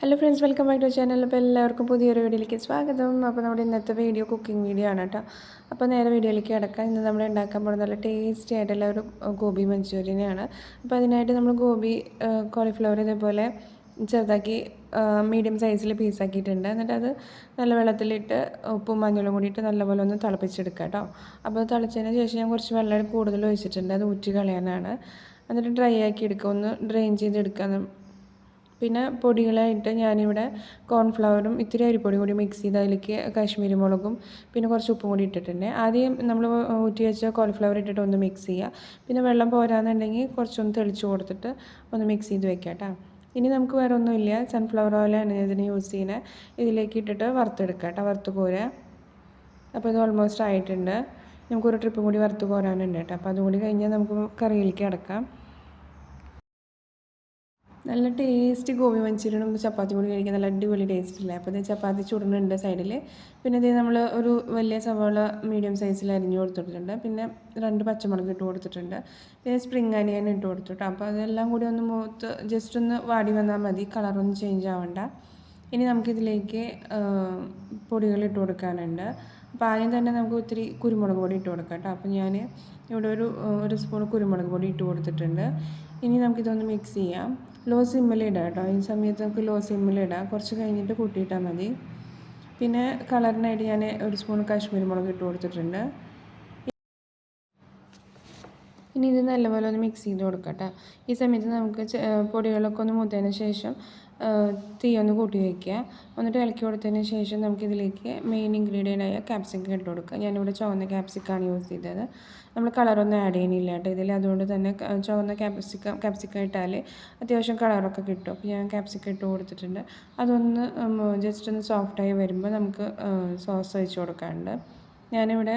Hello friends, welcome back to channel. അപ്പോൾ എല്ലാവർക്കും പുതിയൊരു വീഡിയോയിലേക്ക് സ്വാഗതം. അപ്പോൾ നമ്മുടെ ഇന്നത്തെ വീഡിയോ കുക്കിംഗ് വീഡിയോ ആണ് കേട്ടോ. അപ്പോൾ നേരെ വീഡിയോയിലേക്ക് കിടക്കാം. ഇന്ന് നമ്മൾ ഉണ്ടാക്കാൻ പോകുന്നത് നല്ല ടേസ്റ്റി ആയിട്ടുള്ള ഒരു ഗോബി മഞ്ചൂരിയനാണ്. അപ്പോൾ അതിനായിട്ട് നമ്മൾ ഗോബി കോളിഫ്ലവർ ഇതേപോലെ ചെറുതാക്കി മീഡിയം സൈസിൽ പീസാക്കിയിട്ടുണ്ട്. എന്നിട്ട് അത് നല്ല വെള്ളത്തിലിട്ട് ഉപ്പും മഞ്ഞളും കൂടിയിട്ട് നല്ലപോലെ ഒന്ന് തിളപ്പിച്ചെടുക്കുക കേട്ടോ. അപ്പോൾ തിളച്ചതിന് ശേഷം ഞാൻ കുറച്ച് വെള്ളം കൂടുതൽ ഒഴിച്ചിട്ടുണ്ട്, അത് ഊറ്റി കളയാനാണ്. എന്നിട്ട് ഡ്രൈ ആക്കി എടുക്കുക, ഒന്ന് ഡ്രെയിൻ ചെയ്തെടുക്കുക. പിന്നെ പൊടികളായിട്ട് ഞാനിവിടെ കോൺഫ്ലവറും ഇത്തിരി അരിപ്പൊടി കൂടി മിക്സ് ചെയ്ത് അതിലേക്ക് കാശ്മീരി മുളകും പിന്നെ കുറച്ച് ഉപ്പും കൂടി ഇട്ടിട്ടുണ്ട്. ആദ്യം നമ്മൾ ഊറ്റി വെച്ച കോളിഫ്ലവർ ഇട്ടിട്ട് ഒന്ന് മിക്സ് ചെയ്യുക. പിന്നെ വെള്ളം പോരാന്നുണ്ടെങ്കിൽ കുറച്ചൊന്ന് തെളിച്ച് കൊടുത്തിട്ട് ഒന്ന് മിക്സ് ചെയ്ത് വെക്കാം കേട്ടോ. ഇനി നമുക്ക് വേറെ ഒന്നുമില്ല, സൺഫ്ലവർ ഓയിലാണ് ഇതിന് യൂസ് ചെയ്യുന്നത്. ഇതിലേക്ക് ഇട്ടിട്ട് വറുത്തെടുക്കാം കേട്ടോ, വറുത്ത് കോരുക. അപ്പോൾ ഇത് ഓൾമോസ്റ്റ് ആയിട്ടുണ്ട്. നമുക്കൊരു ട്രിപ്പും കൂടി വറുത്ത് കോരാനുണ്ട് കേട്ടോ. അപ്പോൾ അതുകൂടി കഴിഞ്ഞാൽ നമുക്ക് കറിയിലേക്ക് അടക്കാം. നല്ല ടേസ്റ്റ് ഗോബി മഞ്ചൂരിയനും ചപ്പാത്തി കൂടി കഴിക്കാൻ നല്ല അടിപൊളി ടേസ്റ്റില്ലേ. അപ്പോൾ ഇത് ചപ്പാത്തി ചുടുന്നുണ്ട് സൈഡിൽ. പിന്നെ ഇത് നമ്മൾ ഒരു വലിയ സവാള മീഡിയം സൈസിൽ അരിഞ്ഞു കൊടുത്തിട്ടുണ്ട്. പിന്നെ 2 പച്ചമുളക് ഇട്ട് കൊടുത്തിട്ടുണ്ട്. പിന്നെ സ്പ്രിംഗ് അനിയൻ ഇട്ട് കൊടുത്തിട്ട്. അപ്പോൾ അതെല്ലാം കൂടി ഒന്ന് മൂത്ത് ജസ്റ്റ് ഒന്ന് വാടി വന്നാൽ മതി, കളറൊന്നും ചേഞ്ച് ആവണ്ട. ഇനി നമുക്കിതിലേക്ക് പൊടികൾ ഇട്ട് കൊടുക്കാനുണ്ട്. അപ്പോൾ ആദ്യം തന്നെ നമുക്ക് ഒത്തിരി കുരുമുളക് പൊടി ഇട്ട് കൊടുക്കാം കേട്ടോ. അപ്പോൾ ഞാൻ ഇവിടെ ഒരു സ്പൂൺ കുരുമുളക് പൊടി ഇട്ട് കൊടുത്തിട്ടുണ്ട്. ഇനി നമുക്കിതൊന്ന് മിക്സ് ചെയ്യാം. ലോ സിമ്മിലിടാം കേട്ടോ. ഈ സമയത്ത് നമുക്ക് ലോ സിമ്മിലിടാം, കുറച്ച് കഴിഞ്ഞിട്ട് കൂട്ടിയിട്ടാൽ മതി. പിന്നെ കളറിനായിട്ട് ഞാൻ ഒരു സ്പൂൺ കാശ്മീരി മുളക് ഇട്ട് കൊടുത്തിട്ടുണ്ട്. ഇനി ഇത് നല്ലപോലെ ഒന്ന് മിക്സ് ചെയ്ത് കൊടുക്കാം കേട്ടോ. ഈ സമയത്ത് നമുക്ക് പൊടികളൊക്കെ ഒന്ന് മൂത്തതിന് ശേഷം തീ ഒന്ന് കൂട്ടി വയ്ക്കുക. എന്നിട്ട് ഇളക്കി കൊടുത്തതിന് ശേഷം നമുക്കിതിലേക്ക് മെയിൻ ഇൻഗ്രീഡിയൻ്റ് ആയ ക്യാപ്സിക്കം ഇട്ട് കൊടുക്കുക. ഞാനിവിടെ ചുവന്ന ക്യാപ്സിക്കാണ് യൂസ് ചെയ്തത്. നമ്മൾ കളറൊന്നും ആഡ് ചെയ്യണില്ല കേട്ടോ ഇതിൽ. അതുകൊണ്ട് തന്നെ ചുവന്ന ക്യാപ്സിക്കം ഇട്ടാൽ അത്യാവശ്യം കളറൊക്കെ കിട്ടും. അപ്പോൾ ഞാൻ ക്യാപ്സിക്കം ഇട്ട് കൊടുത്തിട്ടുണ്ട്. അതൊന്ന് ജസ്റ്റ് ഒന്ന് സോഫ്റ്റായി വരുമ്പോൾ നമുക്ക് സോസ് ഒഴിച്ച് കൊടുക്കാറുണ്ട്. ഞാനിവിടെ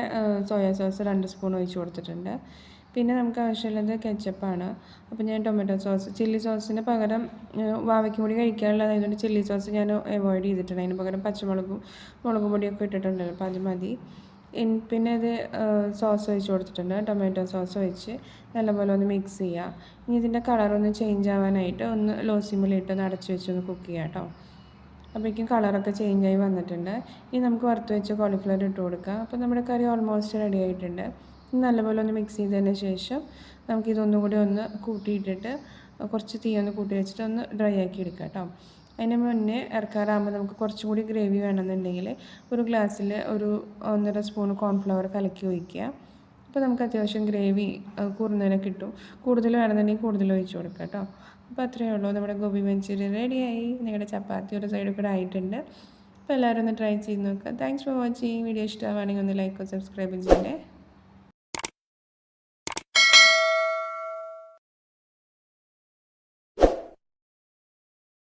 സോയാ സോസ് 2 സ്പൂൺ ഒഴിച്ച് കൊടുത്തിട്ടുണ്ട്. പിന്നെ നമുക്ക് ആവശ്യമുള്ളത് കെച്ചപ്പാണ്. അപ്പോൾ ഞാൻ ടൊമാറ്റോ സോസ്, ചില്ലി സോസിന് പകരം വാവയ്ക്കും കൂടി കഴിക്കാനുള്ളതായതുകൊണ്ട് ചില്ലി സോസ് ഞാൻ അവോയ്ഡ് ചെയ്തിട്ടുണ്ട്. അതിന് പകരം മുളക് പൊടിയൊക്കെ ഇട്ടിട്ടുണ്ടല്ലോ, അപ്പോൾ അത് മതി. പിന്നെ ഇത് സോസ് ഒഴിച്ച് കൊടുത്തിട്ടുണ്ട്, ടൊമാറ്റോ സോസ് ഒഴിച്ച് നല്ലപോലെ ഒന്ന് മിക്സ് ചെയ്യുക. ഇനി ഇതിൻ്റെ കളറൊന്ന് ചേഞ്ച് ആവാനായിട്ട് ഒന്ന് ലോ സിമ്മിലിട്ട് ഒന്ന് അടച്ച് വെച്ച് ഒന്ന് കുക്ക് ചെയ്യാം കേട്ടോ. അപ്പോഴേക്കും കളറൊക്കെ ചേഞ്ചായി വന്നിട്ടുണ്ട്. ഇനി നമുക്ക് വറുത്ത് വെച്ച് കോളിഫ്ലവർ ഇട്ട് കൊടുക്കാം. അപ്പോൾ നമ്മുടെ കറി ഓൾമോസ്റ്റ് റെഡി ആയിട്ടുണ്ട്. നല്ലപോലെ ഒന്ന് മിക്സ് ചെയ്തതിന് ശേഷം നമുക്കിതൊന്നും കൂടി ഒന്ന് കൂട്ടിയിട്ടിട്ട് കുറച്ച് തീ ഒന്ന് കൂട്ടി വെച്ചിട്ട് ഒന്ന് ഡ്രൈ ആക്കി എടുക്കാം കേട്ടോ. അതിന് മുന്നേ ഇറക്കാറാകുമ്പോൾ നമുക്ക് കുറച്ചും കൂടി ഗ്രേവി വേണമെന്നുണ്ടെങ്കിൽ ഒരു ഗ്ലാസ്സിൽ ഒരു 1.5 സ്പൂൺ കോൺഫ്ലവർ കലക്കി ഒഴിക്കുക. അപ്പോൾ നമുക്ക് അത്യാവശ്യം ഗ്രേവി കൂടുതൽ കിട്ടും. കൂടുതൽ വേണമെന്നുണ്ടെങ്കിൽ കൂടുതൽ ഒഴിച്ച് കൊടുക്കാം കേട്ടോ. അപ്പോൾ അത്രയേ ഉള്ളൂ, നമ്മുടെ ഗോബി മഞ്ചൂരിയൻ റെഡിയായി. നിങ്ങളുടെ ചപ്പാത്തി ഒരു സൈഡിൽ കൂടെ ആയിട്ടുണ്ട്. അപ്പോൾ എല്ലാവരും ഒന്ന് ട്രൈ ചെയ്ത് നോക്കുക. Thanks for watching. വീഡിയോ ഇഷ്ടമാവുകയാണെങ്കിൽ ഒന്ന് ലൈക്കും സബ്സ്ക്രൈബും ചെയ്യണേ.